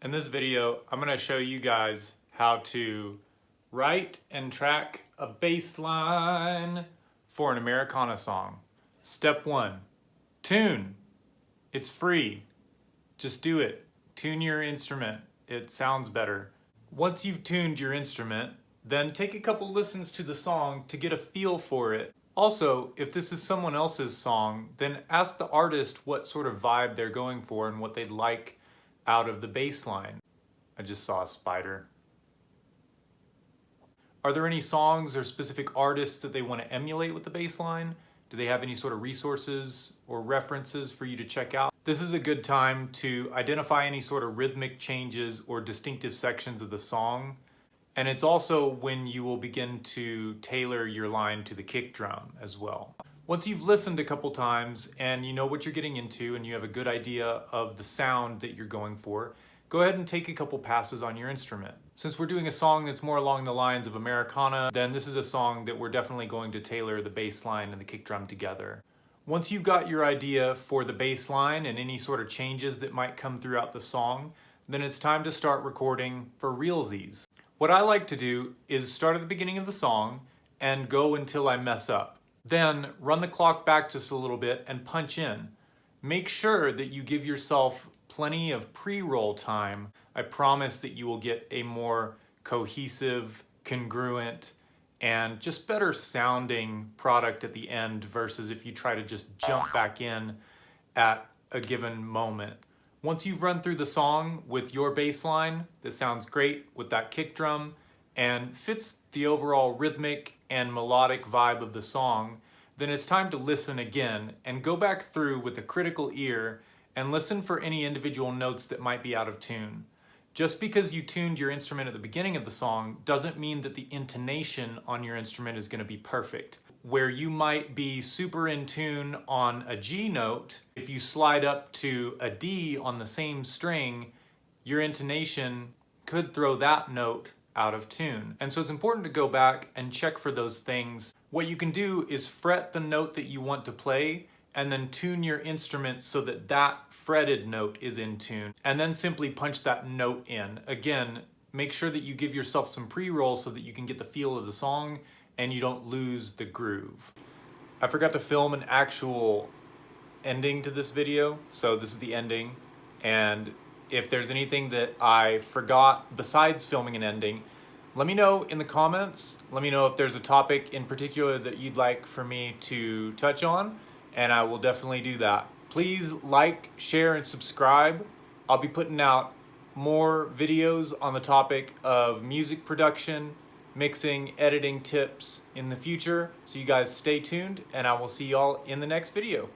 In this video, I'm going to show you guys how to write and track a bass line for an Americana song. Step 1, tune. It's free. Just do it. Tune your instrument. It sounds better. Once you've tuned your instrument, then take a couple listens to the song to get a feel for it. Also, if this is someone else's song, then ask the artist what sort of vibe they're going for and what they'd like out of the bass line. I just saw a spider. Are there any songs or specific artists that they want to emulate with the bass line? Do they have any sort of resources or references for you to check out? This is a good time to identify any sort of rhythmic changes or distinctive sections of the song. And it's also when you will begin to tailor your line to the kick drum as well. Once you've listened a couple times and you know what you're getting into and you have a good idea of the sound that you're going for, go ahead and take a couple passes on your instrument. Since we're doing a song that's more along the lines of Americana, then this is a song that we're definitely going to tailor the bass line and the kick drum together. Once you've got your idea for the bass line and any sort of changes that might come throughout the song, then it's time to start recording for realsies. What I like to do is start at the beginning of the song and go until I mess up. Then run the clock back just a little bit and punch in. Make sure that you give yourself plenty of pre-roll time. I promise that you will get a more cohesive, congruent, and just better sounding product at the end versus if you try to just jump back in at a given moment. Once you've run through the song with your bass line that sounds great with that kick drum and fits the overall rhythmic and melodic vibe of the song, then it's time to listen again and go back through with a critical ear and listen for any individual notes that might be out of tune. Just because you tuned your instrument at the beginning of the song doesn't mean that the intonation on your instrument is going to be perfect. Where you might be super in tune on a G note, if you slide up to a D on the same string, your intonation could throw that note out of tune. And so it's important to go back and check for those things. What you can do is fret the note that you want to play and then tune your instrument so that that fretted note is in tune. And then simply punch that note in. Again, make sure that you give yourself some pre-roll so that you can get the feel of the song and you don't lose the groove. I forgot to film an actual ending to this video, so this is the ending. And if there's anything that I forgot besides filming an ending, let me know in the comments. Let me know if there's a topic in particular that you'd like for me to touch on, and I will definitely do that. Please like, share, and subscribe. I'll be putting out more videos on the topic of music production, mixing, editing tips in the future. So you guys stay tuned, and I will see y'all in the next video.